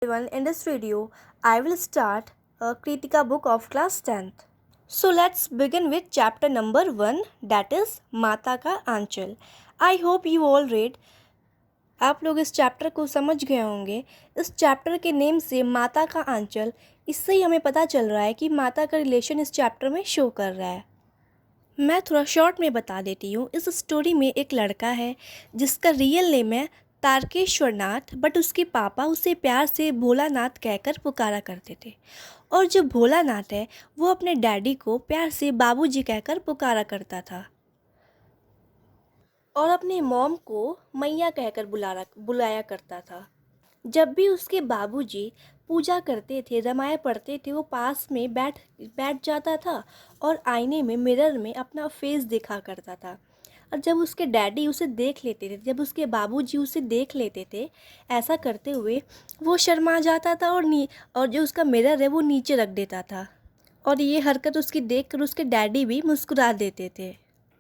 Everyone, in this video, I will start a Kritika book of class 10th. So let's begin with chapter number 1, that is माता का आंचल. I hope you all read. आप लोग इस chapter को समझ गए होंगे. इस चैप्टर के नेम से माता का आंचल, इससे ही हमें पता चल रहा है कि माता का रिलेशन इस चैप्टर में शो कर रहा है. मैं थोड़ा शॉर्ट में बता देती हूँ. इस स्टोरी में एक लड़का है जिसका रियल नेम है तारकेश्वर नाथ, बट उसके पापा उसे प्यार से भोलानाथ कहकर पुकारा करते थे. और जो भोलानाथ है वो अपने डैडी को प्यार से बाबूजी कहकर पुकारा करता था और अपने मॉम को मैया कहकर बुलाया करता था. जब भी उसके बाबूजी पूजा करते थे, रामायण पढ़ते थे, वो पास में बैठ जाता था और आईने में मिरर में अपना फेस देखा करता था. और जब उसके डैडी उसे देख लेते थे, जब उसके बाबूजी उसे देख लेते थे ऐसा करते हुए, वो शर्मा जाता था और जो उसका मिरर है वो नीचे रख देता था. और ये हरकत उसकी देखकर उसके डैडी भी मुस्कुरा देते थे.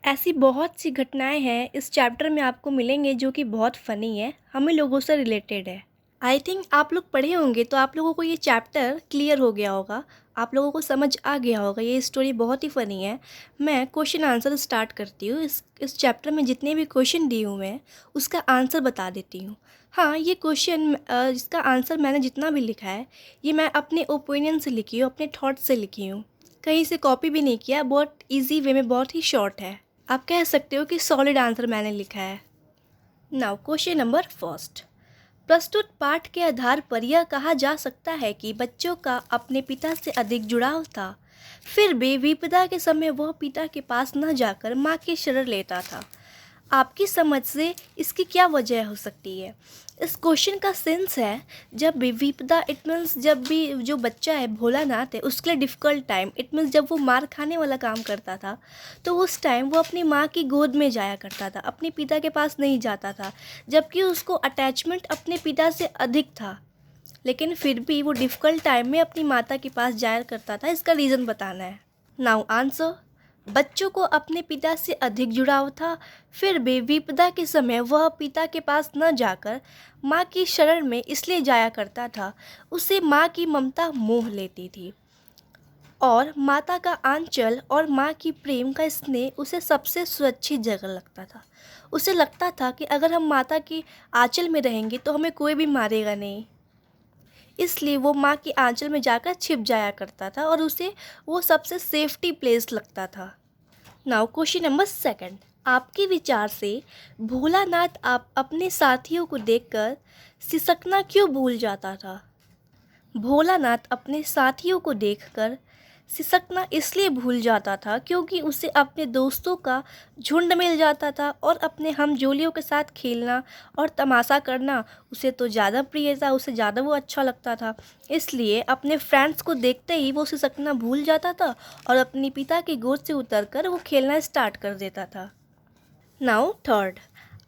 ऐसी बहुत सी घटनाएं हैं इस चैप्टर में आपको मिलेंगे जो कि बहुत फ़नी है, हमें लोगों से रिलेटेड है. आई थिंक आप लोग पढ़े होंगे तो आप लोगों को ये चैप्टर क्लियर हो गया होगा, आप लोगों को समझ आ गया होगा. ये स्टोरी बहुत ही फ़नी है. मैं क्वेश्चन आंसर स्टार्ट करती हूँ. इस चैप्टर में जितने भी क्वेश्चन दिए हुए हैं उसका आंसर बता देती हूँ. हाँ, ये क्वेश्चन इसका आंसर मैंने जितना भी लिखा है ये मैं अपने ओपिनियन से लिखी हूँ, अपने थॉट्स से लिखी हूँ, कहीं से कॉपी भी नहीं किया. बहुत ईजी वे में, बहुत ही शॉर्ट है. आप कह सकते हो कि सॉलिड आंसर मैंने लिखा है. Now question number first. प्रस्तुत पाठ के आधार पर यह कहा जा सकता है कि बच्चों का अपने पिता से अधिक जुड़ाव था. फिर भी विपदा के समय वह पिता के पास न जाकर माँ की शरण लेता था. आपकी समझ से इसकी क्या वजह हो सकती है? इस क्वेश्चन का सेंस है जब भी विपदा, इट मीन्स जब भी जो बच्चा है भोलानाथ है उसके लिए डिफ़िकल्ट टाइम, इट मीन्स जब वो मार खाने वाला काम करता था तो उस टाइम वो अपनी माँ की गोद में जाया करता था, अपने पिता के पास नहीं जाता था, जबकि उसको अटैचमेंट अपने पिता से अधिक था. लेकिन फिर भी वो डिफ़िकल्ट टाइम में अपनी माता के पास जाया करता था. इसका रीज़न बताना है. Now answer. बच्चों को अपने पिता से अधिक जुड़ाव था. फिर भी विपदा के समय वह पिता के पास न जाकर माँ की शरण में इसलिए जाया करता था, उसे माँ की ममता मोह लेती थी और माता का आंचल और माँ की प्रेम का स्नेह उसे सबसे सुरक्षित जगह लगता था. उसे लगता था कि अगर हम माता की आंचल में रहेंगे तो हमें कोई भी मारेगा नहीं, इसलिए वो माँ की आंचल में जाकर छिप जाया करता था और उसे वो सबसे सेफ्टी प्लेस लगता था. Now question number second. आपके विचार से भोलानाथ आप अपने साथियों को देखकर सिसकना क्यों भूल जाता था? भोलानाथ अपने साथियों को देखकर सिसकना इसलिए भूल जाता था क्योंकि उसे अपने दोस्तों का झुंड मिल जाता था और अपने हमजोलियों के साथ खेलना और तमाशा करना उसे तो ज़्यादा प्रिय था, उसे ज़्यादा वो अच्छा लगता था. इसलिए अपने फ्रेंड्स को देखते ही वो सिसकना भूल जाता था और अपने पिता की गोद से उतरकर वो खेलना स्टार्ट कर देता था. Now third.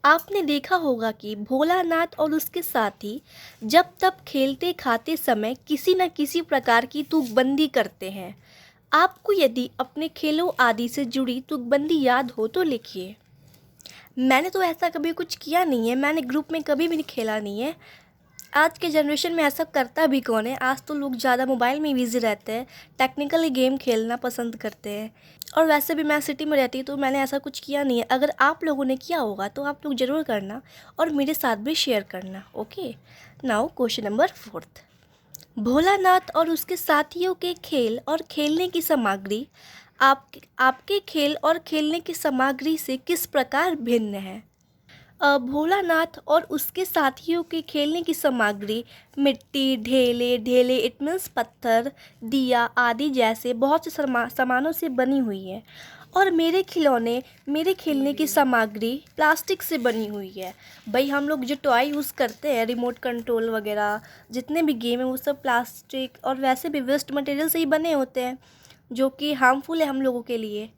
आपने देखा होगा कि भोलानाथ और उसके साथी जब तब खेलते खाते समय किसी न किसी प्रकार की तुकबंदी करते हैं. आपको यदि अपने खेलों आदि से जुड़ी तुकबंदी याद हो तो लिखिए. मैंने तो ऐसा कभी कुछ किया नहीं है, मैंने ग्रुप में कभी भी खेला नहीं है. आज के जनरेशन में ऐसा करता भी कौन है? आज तो लोग ज़्यादा मोबाइल में बिज़ी रहते हैं, टेक्निकली गेम खेलना पसंद करते हैं. और वैसे भी मैं सिटी में रहती हूँ तो मैंने ऐसा कुछ किया नहीं है. अगर आप लोगों ने किया होगा तो आप लोग ज़रूर करना और मेरे साथ भी शेयर करना. Okay. Now question number fourth. Bholanath और उसके साथियों के खेल और खेलने की सामग्री आपके खेल और खेलने की सामग्री से किस प्रकार भिन्न है? भोलानाथ और उसके साथियों के खेलने की सामग्री मिट्टी, ढेले इट मीन्स पत्थर, दिया आदि जैसे बहुत से सामानों से बनी हुई है. और मेरे खेलने की सामग्री प्लास्टिक से बनी हुई है. भाई हम लोग जो टॉय यूज़ करते हैं, रिमोट कंट्रोल वगैरह जितने भी गेम हैं वो सब प्लास्टिक और वैसे भी वेस्ट मटेरियल से ही बने होते हैं जो कि हार्मफुल है हम लोगों के लिए.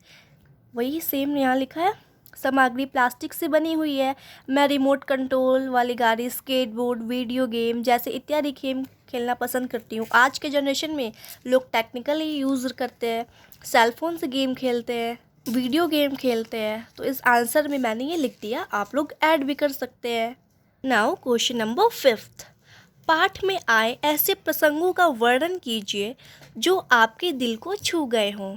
वही सेम यहाँ लिखा है, सामग्री प्लास्टिक से बनी हुई है. मैं रिमोट कंट्रोल वाली गाड़ी, स्केटबोर्ड, वीडियो गेम जैसे इत्यादि गेम खेलना पसंद करती हूँ. आज के जनरेशन में लोग टेक्निकली यूज़ करते हैं, सेलफोन से गेम खेलते हैं, वीडियो गेम खेलते हैं. तो इस आंसर में मैंने ये लिख दिया, आप लोग ऐड भी कर सकते हैं. Now question number fifth. पाठ में आए ऐसे प्रसंगों का वर्णन कीजिए जो आपके दिल को छू गए हों।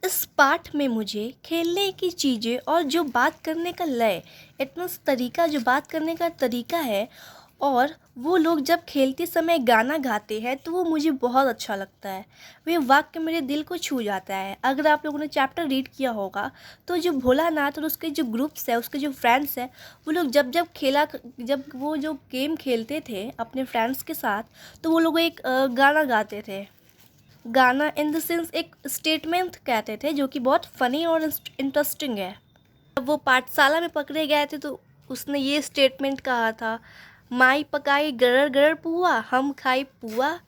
इस पाठ में मुझे खेलने की चीज़ें और जो बात करने का लय, इतना तरीका, जो बात करने का तरीका है, और वो लोग जब खेलते समय गाना गाते हैं तो वो मुझे बहुत अच्छा लगता है। वे वाक्य मेरे दिल को छू जाता है। अगर आप लोगों ने चैप्टर रीड किया होगा तो जो भोलानाथ और उसके जो ग्रुप्स है, उसके जो फ्रेंड्स हैं, वो लोग जब वो जो गेम खेलते थे अपने फ्रेंड्स के साथ, तो वो लोग एक गाना गाते थे। गाना इन द सेंस एक स्टेटमेंट कहते थे जो कि बहुत फ़नी और इंटरेस्टिंग है। जब वो पाठशाला में पकड़े गए थे तो उसने ये स्टेटमेंट कहा था, माई पकाई गरर गरर पुआ, हम खाई पुआ,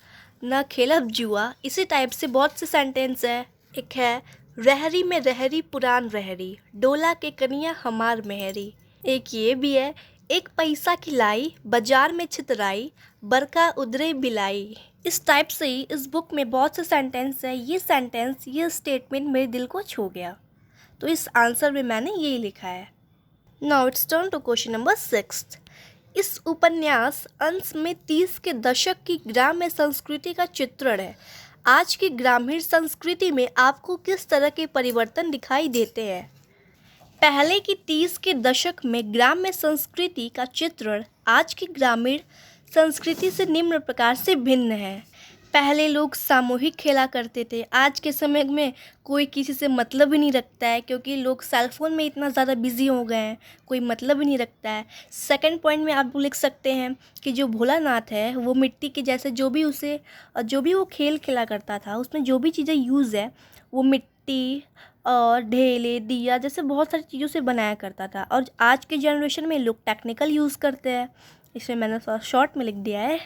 न खेलब जुआ। इसी टाइप से बहुत से सेंटेंस है। एक है, रहरी में रहरी पुरान रहरी, डोला के कनिया हमार मेहरी। एक ये भी है, एक पैसा की लाई, बाजार में छितराई, बरका उधरे बिलाई। इस टाइप से ही इस बुक में बहुत से सेंटेंस है। ये स्टेटमेंट मेरे दिल को छू गया, तो इस आंसर में मैंने यही लिखा है। Now it's turn to question number 6। इस उपन्यास अंश में 30 के दशक की ग्राम्य संस्कृति का चित्रण है। आज की ग्रामीण संस्कृति में आपको किस तरह के परिवर्तन दिखाई देते हैं? पहले की 30 के दशक में ग्राम्य संस्कृति का चित्रण आज की ग्रामीण संस्कृति से निम्न प्रकार से भिन्न है। पहले लोग सामूहिक खेला करते थे। आज के समय में कोई किसी से मतलब ही नहीं रखता है, क्योंकि लोग सेलफोन में इतना ज़्यादा बिजी हो गए हैं, कोई मतलब ही नहीं रखता है। सेकंड पॉइंट में आप लिख सकते हैं कि जो भोलानाथ है वो मिट्टी के जैसे जो भी वो खेल खेला करता था, उसमें जो भी चीज़ें यूज़ है वो मिट्टी और ढेले, दिया जैसे बहुत सारी चीज़ों से बनाया करता था। और आज के जनरेशन में लोग टेक्निकल यूज़ करते हैं। इसमें मैंने शॉर्ट में लिख दिया है।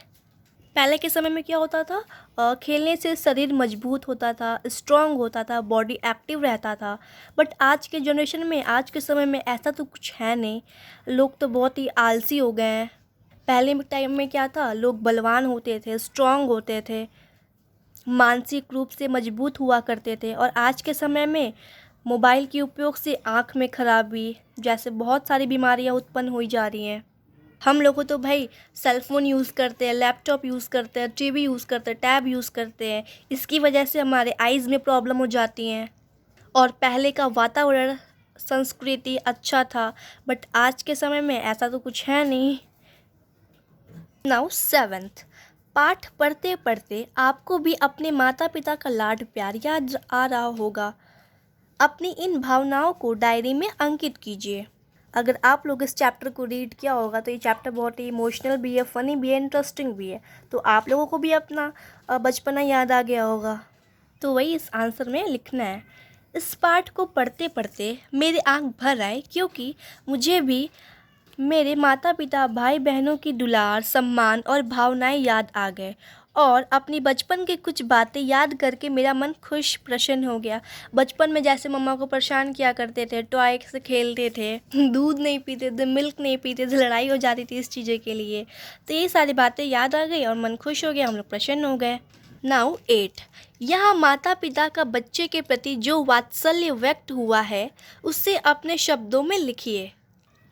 पहले के समय में क्या होता था, खेलने से शरीर मजबूत होता था, स्ट्रांग होता था, बॉडी एक्टिव रहता था। बट आज के जनरेशन में, आज के समय में ऐसा तो कुछ है नहीं। लोग तो बहुत ही आलसी हो गए हैं। पहले टाइम में क्या था, लोग बलवान होते थे, स्ट्रांग होते थे, मानसिक रूप से मजबूत हुआ करते थे। और आज के समय में मोबाइल के उपयोग से आँख में खराबी जैसे बहुत सारी बीमारियां उत्पन्न हुई जा रही हैं। हम लोगों तो भाई सेल फ़ोन यूज़ करते हैं, लैपटॉप यूज़ करते हैं, टीवी यूज़ करते हैं, टैब यूज़ करते हैं। इसकी वजह से हमारे आइज़ में प्रॉब्लम हो जाती हैं। और पहले का वातावरण, संस्कृति अच्छा था, बट आज के समय में ऐसा तो कुछ है नहीं। Now 7th। पाठ पढ़ते पढ़ते आपको भी अपने माता पिता का लाड प्यार याद आ रहा होगा। अपनी इन भावनाओं को डायरी में अंकित कीजिए। अगर आप लोग इस चैप्टर को रीड किया होगा तो ये चैप्टर बहुत ही इमोशनल भी है, फ़नी भी है, इंटरेस्टिंग भी है। तो आप लोगों को भी अपना बचपना याद आ गया होगा। तो वही इस आंसर में लिखना है। इस पाठ को पढ़ते पढ़ते मेरे आँख भर आए, क्योंकि मुझे भी मेरे माता पिता, भाई बहनों की दुलार, सम्मान और भावनाएं याद आ गए। और अपनी बचपन की कुछ बातें याद करके मेरा मन खुश प्रसन्न हो गया। बचपन में जैसे मम्मा को परेशान किया करते थे, टॉय से खेलते थे, दूध नहीं पीते थे, मिल्क नहीं पीते थे, लड़ाई हो जाती थी इस चीज़ें के लिए। तो ये सारी बातें याद आ गई और मन खुश हो गया, हम लोग प्रसन्न हो गए। नाउ 8। यहाँ माता पिता का बच्चे के प्रति जो वात्सल्य व्यक्त हुआ है उसे अपने शब्दों में लिखिए।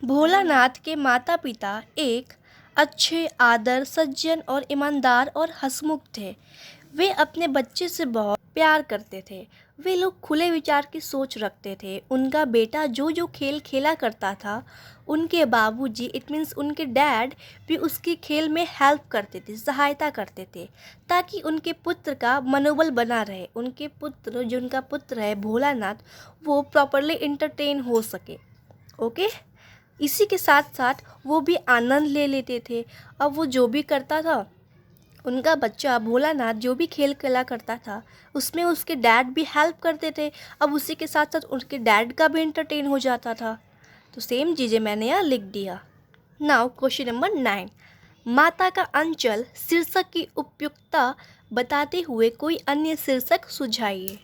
भोलानाथ के माता पिता एक अच्छे, आदर, सज्जन और ईमानदार और हंसमुख थे। वे अपने बच्चे से बहुत प्यार करते थे। वे लोग खुले विचार की सोच रखते थे। उनका बेटा जो जो खेल खेला करता था, उनके बाबूजी, इट मीन्स उनके डैड, भी उसके खेल में हेल्प करते थे, सहायता करते थे, ताकि उनके पुत्र का मनोबल बना रहे। उनके पुत्र, जो उनका पुत्र है भोलानाथ, वो प्रॉपरली इंटरटेन हो सके। ओके, इसी के साथ साथ वो भी आनंद ले लेते थे। अब वो जो भी करता था, उनका बच्चा भोलानाथ जो भी खेल खेला करता था उसमें उसके डैड भी हेल्प करते थे। अब उसी के साथ साथ उनके डैड का भी एंटरटेन हो जाता था। तो सेम चीज़ें मैंने यहाँ लिख दिया। Now question number 9। माता का अंचल शीर्षक की उपयुक्तता बताते हुए कोई अन्य शीर्षक सुझाइए।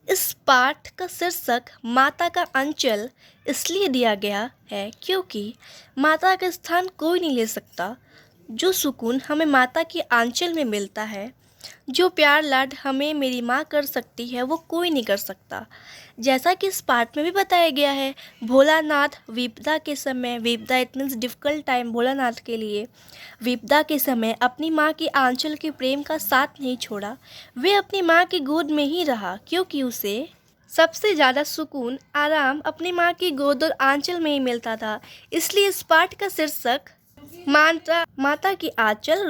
इस पाठ का शीर्षक माता का अंचल इसलिए दिया गया है क्योंकि माता का स्थान कोई नहीं ले सकता। जो सुकून हमें माता के आंचल में मिलता है जो प्यार लाड हमें मेरी माँ कर सकती है वो कोई नहीं कर सकता। जैसा कि इस पार्ट में भी बताया गया है, भोलानाथ विपदा के समय, विपदा it means difficult time Bholanath के लिए, विपदा के समय अपनी माँ के आंचल के प्रेम का साथ नहीं छोड़ा। वे अपनी माँ की गोद में ही रहा, क्योंकि उसे सबसे ज़्यादा सुकून आराम अपनी माँ की गोद और आंचल में ही मिलता था। इसलिए इस पाठ का शीर्षक माता की आंचल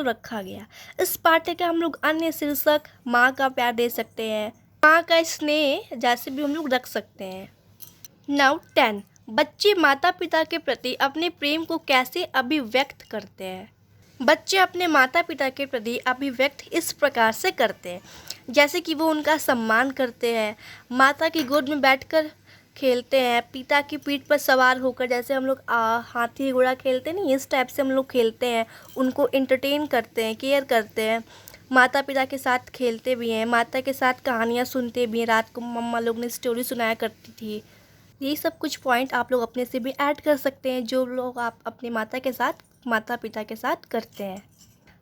रखा गया। इस पाठ का हम लोग अन्य शीर्षक माँ का प्यार दे सकते हैं, माँ का स्नेह जैसे भी हम लोग रख सकते हैं। नाउ 10, बच्चे माता पिता के प्रति अपने प्रेम को कैसे अभिव्यक्त करते हैं। बच्चे अपने माता पिता के प्रति अभिव्यक्त इस प्रकार से करते हैं, जैसे कि वो उनका सम्मान करते हैं, माता की गोद में बैठकर खेलते हैं, पिता की पीठ पर सवार होकर, जैसे हम लोग हाथी घोड़ा खेलते नहीं, इस टाइप से हम लोग खेलते हैं, उनको एंटरटेन करते हैं, केयर करते हैं, माता पिता के साथ खेलते भी हैं, माता के साथ कहानियाँ सुनते भी हैं। रात को मम्मा लोग ने स्टोरी सुनाया करती थी। यही सब कुछ पॉइंट आप लोग अपने से भी ऐड कर सकते हैं, जो लोग आप अपने माता पिता के साथ करते हैं।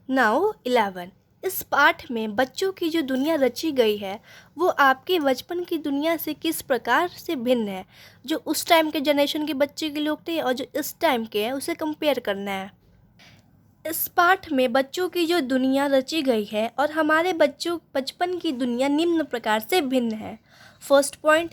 नाउ 11, इस पाठ में बच्चों की जो दुनिया रची गई है वो आपके बचपन की दुनिया से किस प्रकार से भिन्न है। जो उस टाइम के जनरेशन के बच्चे के लोग थे और जो इस टाइम के हैं उसे कंपेयर करना है। इस पाठ में बच्चों की जो दुनिया रची गई है और हमारे बचपन की दुनिया निम्न प्रकार से भिन्न है। फर्स्ट पॉइंट,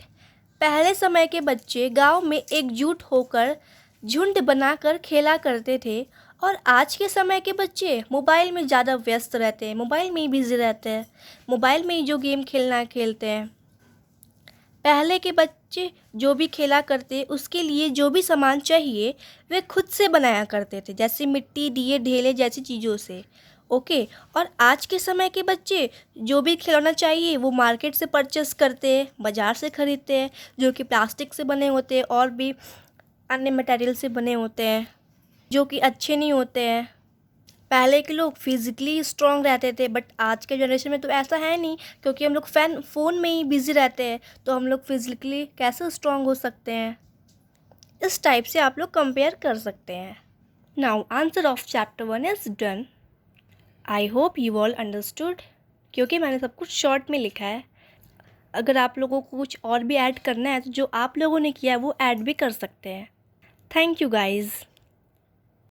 पहले समय के बच्चे गांव में एकजुट होकर झुंड बनाकर खेला करते थे और आज के समय के बच्चे मोबाइल में ज़्यादा व्यस्त रहते हैं, मोबाइल में ही बिजी रहते हैं, मोबाइल में ही जो गेम खेलना खेलते हैं। पहले के बच्चे जो भी खेला करते उसके लिए जो भी सामान चाहिए वे खुद से बनाया करते थे, जैसे मिट्टी, दिए, ढेले जैसी चीज़ों से। ओके। और आज के समय के बच्चे जो भी खिलौना चाहिए वो मार्केट से परचेस करते हैं, बाज़ार से ख़रीदते हैं, जो कि प्लास्टिक से बने होते हैं और भी अन्य मटेरियल से बने होते हैं, जो कि अच्छे नहीं होते हैं। पहले के लोग फिज़िकली स्ट्रॉन्ग रहते थे, बट आज के जनरेशन में तो ऐसा है नहीं, क्योंकि हम लोग फ़ोन में ही बिज़ी रहते हैं, तो हम लोग फिज़िकली कैसे स्ट्रॉन्ग हो सकते हैं। इस टाइप से आप लोग कंपेयर कर सकते हैं। Now answer of chapter 1 is done. I hope you all understood, क्योंकि मैंने सब कुछ शॉर्ट में लिखा है। अगर आप लोगों को कुछ और भी ऐड करना है तो जो आप लोगों ने किया है वो ऐड भी कर सकते हैं। Thank you guys.